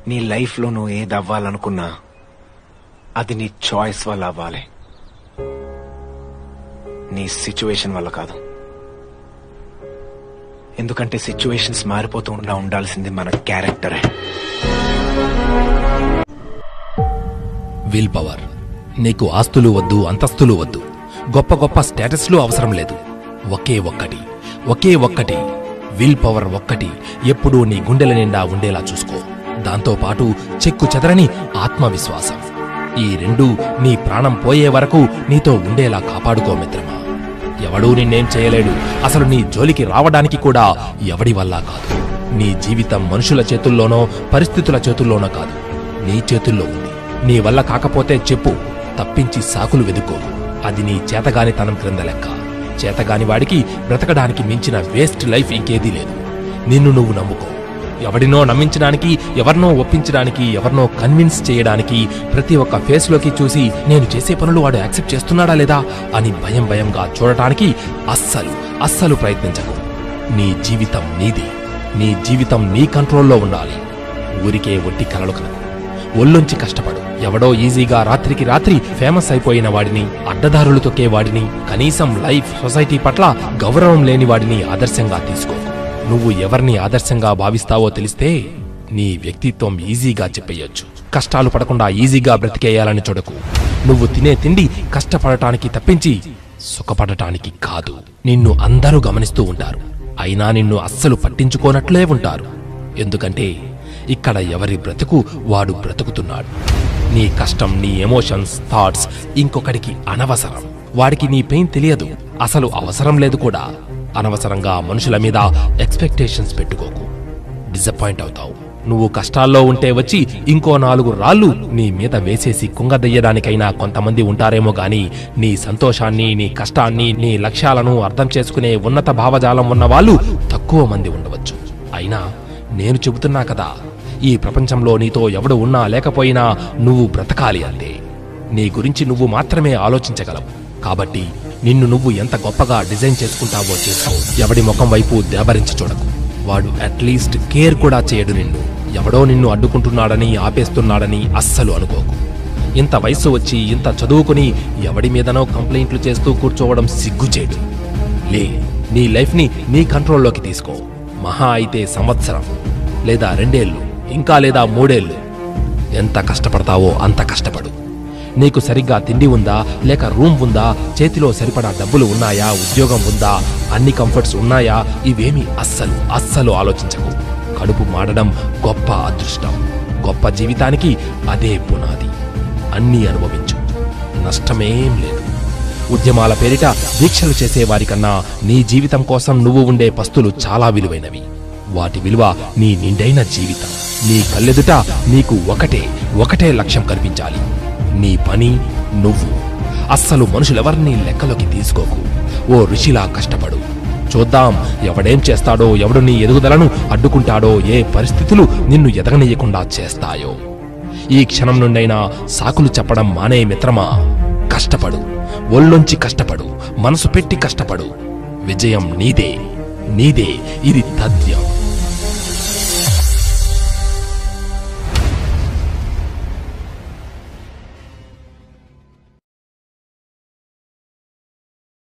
నీ లైఫ్లో నువ్వు ఏది అవ్వాలనుకున్నా అది నీ చాయిస్ వల్ల అవ్వాలి, నీ సిచ్యువేషన్ వల్ల కాదు. ఎందుకంటే సిచ్యువేషన్స్ మారిపోతూ ఉండాల్సింది మన క్యారెక్టరే. Will power. నీకు ఆస్తులు వద్దు, అంతస్తులు వద్దు, గొప్ప గొప్ప స్టేటస్లు అవసరం లేదు. ఒకే ఒక్కటి విల్ పవర్ ఒక్కటి ఎప్పుడూ నీ గుండెల నిండా ఉండేలా చూసుకో. దాంతోపాటు చెక్కు చెదరని ఆత్మవిశ్వాసం. ఈ రెండూ నీ ప్రాణం పోయే వరకు నీతో ఉండేలా కాపాడుకో మిత్రమా. ఎవడూ నిన్నేం చేయలేడు. అసలు నీ జోలికి రావడానికి కూడా ఎవడి వల్ల కాదు. నీ జీవితం మనుషుల చేతుల్లోనో పరిస్థితుల చేతుల్లోనో కాదు, నీ చేతుల్లో ఉంది. నీ వల్ల కాకపోతే చెప్పు, తప్పించి సాకులు వెదుకో. అది నీ చేతగానితనం క్రింద లెక్క. చేతగాని వాడికి బ్రతకడానికి మించిన వేస్ట్ లైఫ్ ఇంకేదీ లేదు. నిన్ను నువ్వు నమ్ముకో. ఎవడినో నమ్మించడానికి, ఎవరినో ఒప్పించడానికి, ఎవరినో కన్విన్స్ చేయడానికి ప్రతి ఒక్క ఫేస్లోకి చూసి నేను చేసే పనులు వాడు యాక్సెప్ట్ చేస్తున్నాడా లేదా అని భయంగా చూడటానికి అస్సలు ప్రయత్నించకు. నీ జీవితం నీది. నీ జీవితం నీ కంట్రోల్లో ఉండాలి. ఊరికే ఒట్టి కలలు కనకు. ఒళ్ళొంచి కష్టపడు. ఎవడో ఈజీగా రాత్రికి రాత్రి ఫేమస్ అయిపోయిన వాడిని, అడ్డదారులు తొక్కే వాడిని, కనీసం లైఫ్ సొసైటీ పట్ల గౌరవం లేని వాడిని ఆదర్శంగా తీసుకో. నువ్వు ఎవరిని ఆదర్శంగా భావిస్తావో తెలిస్తే నీ వ్యక్తిత్వం ఈజీగా చెప్పేయొచ్చు. కష్టాలు పడకుండా ఈజీగా బ్రతికేయాలని చూడకు. నువ్వు తినే తిండి కష్టపడటానికి తప్పించి సుఖపడటానికి కాదు. నిన్ను అందరూ గమనిస్తూ ఉంటారు, అయినా నిన్ను అస్సలు పట్టించుకోనట్లే ఉంటారు. ఎందుకంటే ఇక్కడ ఎవరి బ్రతుకు వాడు బ్రతుకుతున్నాడు. నీ కష్టం, నీ ఎమోషన్స్, థాట్స్ ఇంకొకడికి అనవసరం. వాడికి నీ పెయిన్ తెలియదు, అసలు అవసరం లేదు కూడా. అనవసరంగా మనుషుల మీద ఎక్స్పెక్టేషన్స్ పెట్టుకోకు. డిసప్పాయింట్ అవుతావు. నువ్వు కష్టాల్లో ఉంటే వచ్చి ఇంకో 4 రాళ్ళు నీ మీద వేసేసి కుంగదయ్యడానికైనా కొంతమంది ఉంటారేమో గాని నీ సంతోషాన్ని, నీ కష్టాన్ని, నీ లక్ష్యాలను అర్థం చేసుకునే ఉన్నత భావజాలం ఉన్న వాళ్ళు తక్కువ మంది ఉండవచ్చు. అయినా నేను చెబుతున్నా కదా, ఈ ప్రపంచంలో నీతో ఎవడు ఉన్నా లేకపోయినా నువ్వు బ్రతకాలి అంతే. నీ గురించి నువ్వు మాత్రమే ఆలోచించగలవు. కాబట్టి నిన్ను నువ్వు ఎంత గొప్పగా డిజైన్ చేసుకుంటావో చేసుకో. ఎవడి ముఖం వైపు దేబరించి చూడకు. వాడు అట్లీస్ట్ కేర్ కూడా చేయడు నిన్ను. ఎవడో నిన్ను అడ్డుకుంటున్నాడని, ఆపేస్తున్నాడని అస్సలు అనుకోకు. ఇంత వయసు వచ్చి, ఇంత చదువుకుని ఎవడి మీదనో కంప్లైంట్లు చేస్తూ కూర్చోవడం సిగ్గుచేడు. లే, నీ లైఫ్ని నీ కంట్రోల్లోకి తీసుకో. మహా అయితే సంవత్సరం, లేదా 2 ఏళ్ళు, ఇంకా లేదా 3 ఏళ్ళు. ఎంత కష్టపడతావో అంత కష్టపడు. నీకు సరిగ్గా తిండి ఉందా, లేక రూమ్ ఉందా, చేతిలో సరిపడా డబ్బులు ఉన్నాయా, ఉద్యోగం ఉందా, అన్ని కంఫర్ట్స్ ఉన్నాయా, ఇవేమీ అస్సలు ఆలోచించకు. కడుపు మాడడం గొప్ప అదృష్టం. గొప్ప జీవితానికి అదే పునాది. అన్నీ అనుభవించు, నష్టమేం లేదు. ఉద్యమాల పేరిట దీక్షలు చేసేవారికన్నా నీ జీవితం కోసం నువ్వు ఉండే పస్తులు చాలా విలువైనవి. వాటి విలువ నీ నిండైన జీవితం. నీ కళ్ళెదుట నీకు ఒకటే లక్ష్యం కనిపించాలి. నీ పని నువ్వు. అస్సలు మనుషులెవర్నీ లెక్కలోకి తీసుకోకు. ఓ ఋషిలా కష్టపడు. చూద్దాం ఎవడేం చేస్తాడో, ఎవడు నీ ఎదుగుదలను అడ్డుకుంటాడో, ఏ పరిస్థితులు నిన్ను ఎదగనీయకుండా చేస్తాయో. ఈ క్షణం నుండైనా సాకులు చెప్పడం మానే మిత్రమా. కష్టపడు, ఒళ్ళొంచి కష్టపడు, మనసు పెట్టి కష్టపడు. విజయం నీదే. ఇది తథ్యం.